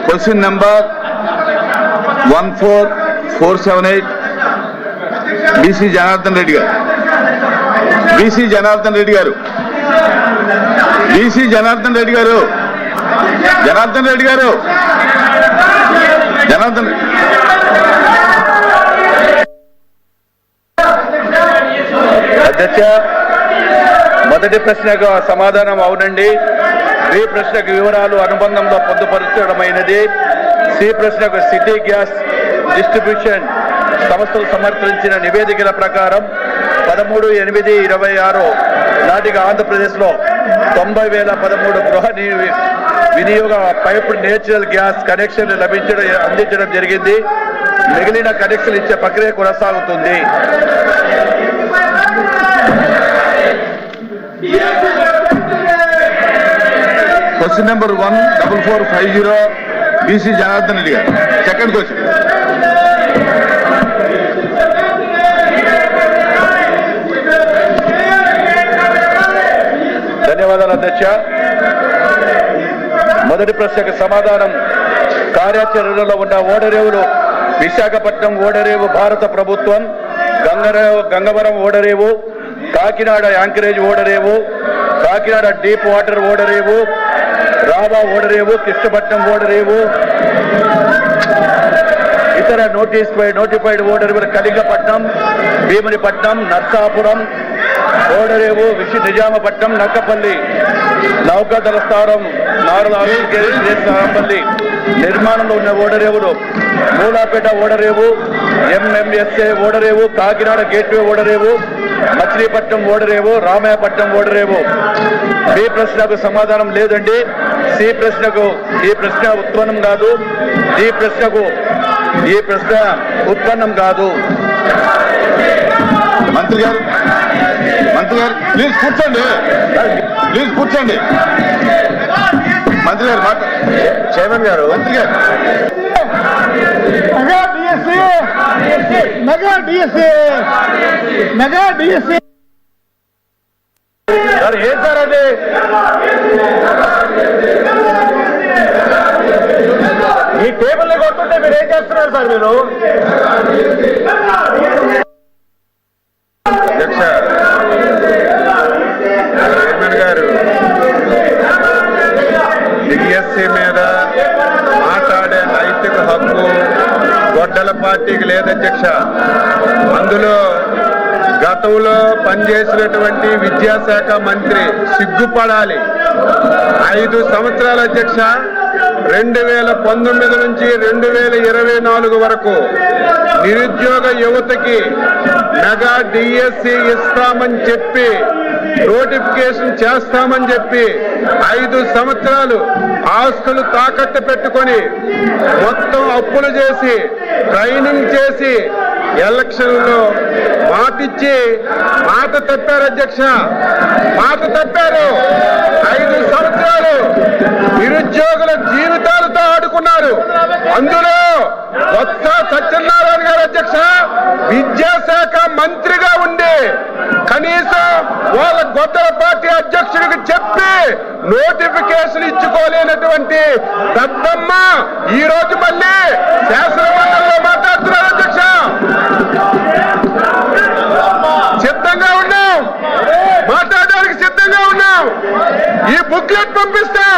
Question number 14478 BC Janardhan Reddy garu. BC Janardhan Reddy garu. BC Janardhan Reddy garu. Janardhan Reddy garu. Janardhan. అధ్యక్ష, మొదటి ప్రశ్నకు సమాధానం అవునండి. B ప్రశ్నకు వివరాలు అనుబంధంలో పొందుపరచడమైనది. సి ప్రశ్నకు సిటీ గ్యాస్ డిస్ట్రిబ్యూషన్ సంస్థలు సమర్పించిన నివేదికల ప్రకారం 13/8/26 నాటికి ఆంధ్రప్రదేశ్లో 90,013 గృహ వినియోగ పైపుడ్ నేచురల్ గ్యాస్ కనెక్షన్లు అందించడం జరిగింది. మిగిలిన కనెక్షన్లు ఇచ్చే ప్రక్రియ కొనసాగుతుంది. Question number 14450 BC Janardhan Reddy గారు. Second question. ధన్యవాదాలు అధ్యక్ష. మొదటి ప్రశ్నకు సమాధానం కార్యాచరణలో ఉన్న ఓడరేవులు విశాఖపట్నం ఓడరేవు భారత ప్రభుత్వం, గంగవరం ఓడరేవు, కాకినాడ యాంకరేజ్ ఓడరేవు, కాకినాడ డీప్ వాటర్ ఓడరేవు, రాబా ఓడరేవు, కృష్ణపట్నం ఓడరేవు, ఇతర నోటిఫైడ్ ఓడరేవులు కళింగపట్నం, భీమునిపట్నం, నర్సాపురం ఓడరేవు, నిజామపట్నం, నక్కపల్లి నౌకాదళ స్థావరం, నారాయణపల్లి నిర్మాణంలో ఉన్న ఓడరేవులు మూలాపేట ఓడరేవు, MMSA ఓడరేవు, కాకినాడ గేట్వే ఓడరేవు, మచిలీపట్నం ఓడరేవు, రామాయపట్నం ఓడరేవు. బి ప్రశ్నకు సమాధానం లేదండి. సి ప్రశ్నకు ఈ ప్రశ్న ఉత్పన్నం కాదు. ఈ ప్రశ్న ఉత్పన్నం కాదు. మంత్రి గారు ప్లీజ్ కూర్చోండి. మంత్రి గారు చైర్మన్ గారు. మంత్రి గారు మెగా డిఎస్సి సార్ ఏం సార్ అది? ఈ టేబుల్ కొట్టుంటే మీరు ఏం చేస్తున్నారు సార్? మీరు అధ్యక్ష, చైర్మన్ గారు డిఎస్సి మీద మాట్లాడే నైతిక హక్కు గొడ్డల పార్టీకి లేదు అధ్యక్ష. అందులో గతంలో పనిచేసినటువంటి విద్యాశాఖ మంత్రి సిగ్గుపడాలి. 5 సంవత్సరాల అధ్యక్ష, 2019 నుంచి 2024 వరకు నిరుద్యోగ యువతకి మెగా డిఎస్సి ఇస్తామని చెప్పి, నోటిఫికేషన్ చేస్తామని చెప్పి 5 సంవత్సరాలు ఆస్తులు తాకట్టు పెట్టుకొని మొత్తం అప్పులు చేసి ట్రైనింగ్ చేసి ఎలక్షన్లో మాటిచ్చి మాట తప్పారు అధ్యక్ష. మాట తప్పారు. 5 సంవత్సరాలు నిరుద్యోగుల జీవితాలతో ఆడుకున్నారు. అందులో కొత్త సత్యనారాయణ గారు అధ్యక్ష విద్యాశాఖ మంత్రిగా ఉండి కనీసం వాళ్ళ గొడ్డల పార్టీ అధ్యక్షుడికి చెప్పి నోటిఫికేషన్ ఇచ్చుకోలేనటువంటి దద్దమ్మ ఈ రోజు మళ్ళీ శాసనమండలిలో మాట్లాడుతున్నారు అధ్యక్ష. సిద్ధంగా ఉన్నాం, మాట్లాడడానికి సిద్ధంగా ఉన్నాం. ఈ బుక్లెట్ పంపిస్తాం,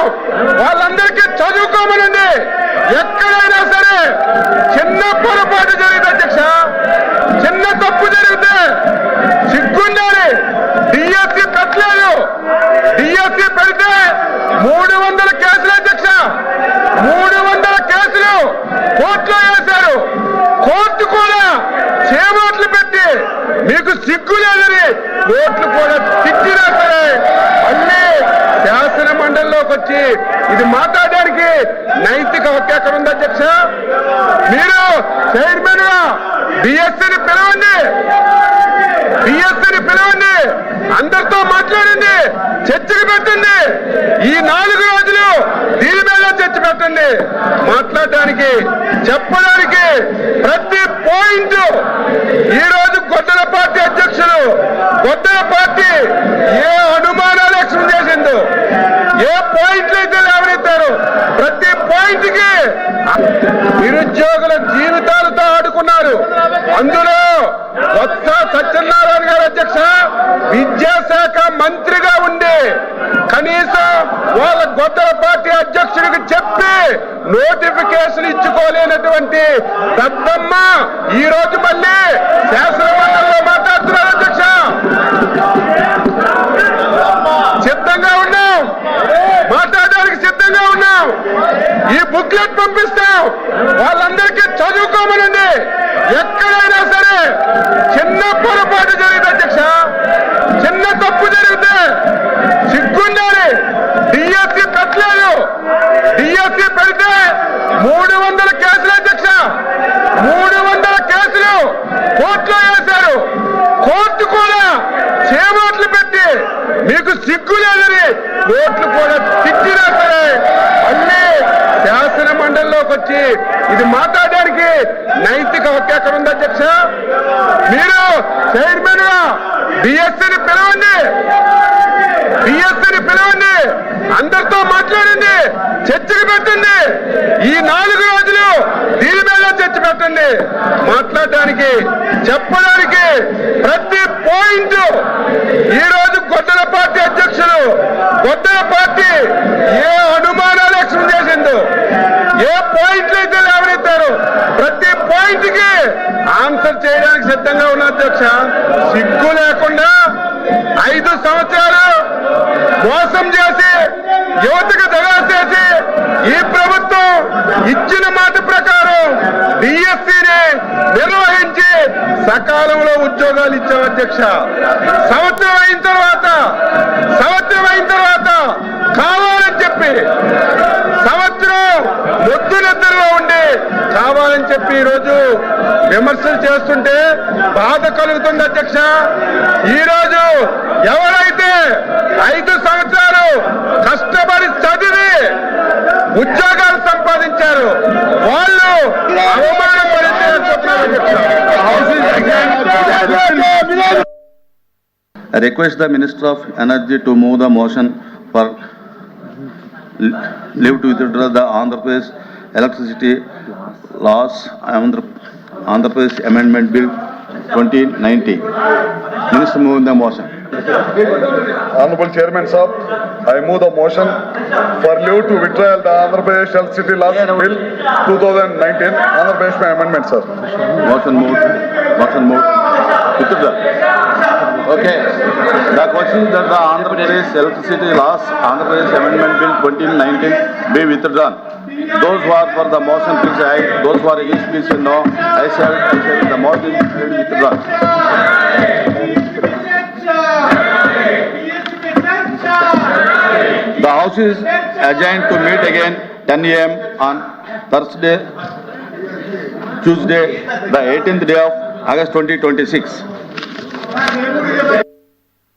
వాళ్ళందరికీ చదువుకోమనండి. ఎక్కడైనా సరే చిన్న పొరపాటు జరిగింది అధ్యక్ష, చిన్న తప్పు జరిగితే సిగ్గుండాలి. డిఎస్సి పెట్టలేదు. డిఎస్సి పెడితే 300 కేసులు అధ్యక్ష, 300 కేసులు కోర్టులో వేశారు. కోర్టు కూడా చేమాట్లు పెట్టి మీకు సిగ్గు లేదని కోర్టులు కూడా తిట్టినా సరే మళ్ళీ శాసన మండలిలోకి వచ్చి ఇది మాట్లాడడానికి నైతిక హక్కు ఎక్కడ ఉంది అధ్యక్ష? మీరు చైర్మన్ గా డిఎస్సిని పిలవండి, అందరితో మాట్లాడండి, చర్చకు పెట్టండి. ఈ 4 రోజులు దీని మీద చర్చ పెట్టండి. మాట్లాడడానికి చెప్పడానికి ప్రతి పాయింట్ ఈ రోజు గొడ్డల పార్టీ అధ్యక్షులు గొడ్డల పార్టీ ఏ అనుమానాలు ఎక్స్ప్రెస్ చేసిందో, ఏ పాయింట్లు అయితే లేవనెత్తారో ప్రతి పాయింట్ కి నిరుద్యోగుల జీవితాలతో ఆడుకున్నారు. అందులో కొత్త సత్యనారాయణ గారు అధ్యక్ష విద్యాశాఖ మంత్రిగా ఉండి కనీసం వాళ్ళ గొద్దల పార్టీ అధ్యక్షుడికి చెప్పి నోటిఫికేషన్ ఇచ్చుకోలేనటువంటి దద్దమ్మ ఈ రోజు మళ్ళీ శాసనమండలిలో మాట్లాడుతున్నారు అధ్యక్ష. సిద్ధంగా ఉన్నాం, మాట్లాడడానికి సిద్ధంగా ఉన్నాం. ఈ బుక్లెట్ పంపిస్తాం, వాళ్ళందరికీ చదువుకోమనండి. ఎక్కడైనా సరే చిన్న పొరపాటు జరిగితే అధ్యక్ష, చిన్న తప్పు జరిగితే సిగ్గుండాలి. డిఎస్సి పెట్టలేదు, డిఎస్సి పెడితే 300 కేసులు అధ్యక్ష, 300 కేసులు కోర్టులో వేశారు. కోర్టు కూడా చేమాట్లు పెట్టి మీకు సిగ్గు లేదని కోర్టులు కూడా తిట్టినా సరే మళ్ళీ శాసన మండలిలోకి వచ్చి ఇది మాట్లాడడానికి నైతిక హక్కు ఎక్కడ ఉంది అధ్యక్ష? మీరు చైర్మన్ గా డిఎస్సిని పిలవండి, డిఎస్సిని పిలవండి, అందరితో మాట్లాడండి, చర్చకు పెట్టండి. ఈ 4 రోజులు దీని మీద చర్చ పెట్టండి. మాట్లాడడానికి చెప్పడానికి ప్రతి పాయింట్ ఈ రోజు గొద్దల పార్టీ అధ్యక్షులు గొద్దల పార్టీ ఏ అనుమానాలు ఎక్స్ప్రెస్ చేసిందో, ఏ పాయింట్లు అయితే లేవనెత్తారు ప్రతి పాయింట్ కి ఆన్సర్ చేయడానికి సిద్ధంగా ఉన్న అధ్యక్ష. సిగ్గు లేకుండా 5 సంవత్సరాలు మోసం చేసి యువతకు దగా చేసి ఈ ప్రభుత్వం ఇచ్చిన మాట ప్రకారం డిఎస్సిని నిర్వహించి సకాలంలో ఉద్యోగాలు ఇచ్చాం అధ్యక్ష. సంవత్సరం అయిన తర్వాత కావాలని చెప్పి సంవత్సరం మొద్దు నిద్రలో ఉండి కావాలని చెప్పి ఈరోజు విమర్శలు చేస్తుంటే బాధ కలుగుతుంది అధ్యక్ష. ఈరోజు ఎవరైతే 5 సంవత్సరాలు కష్టపడి చదివి ఉద్యోగాలు సంపాదించారు వాళ్ళు అవమానం పడితే I request the Minister of Energy to move the motion for leave to withdraw the Andhra Pradesh Electricity Laws Andhra Pradesh Amendment Bill 2019. Minister moving the motion. Honorable Chairman Saab, I move the motion for leave to withdraw the Andhra Pradesh Electricity Laws Bill 2019, Andhra Pradesh Amendment, sir. Motion moved. Withdraw. Okay. The question is that the Andhra Pradesh Electricity Laws Andhra Pradesh Amendment Bill 2019 be withdrawn. Those who are for the motion please aye. Those who are against please say no. I shall the motion is withdrawn. The House is adjourned to meet again 10 a.m. on Tuesday, the 18th day of August 2026.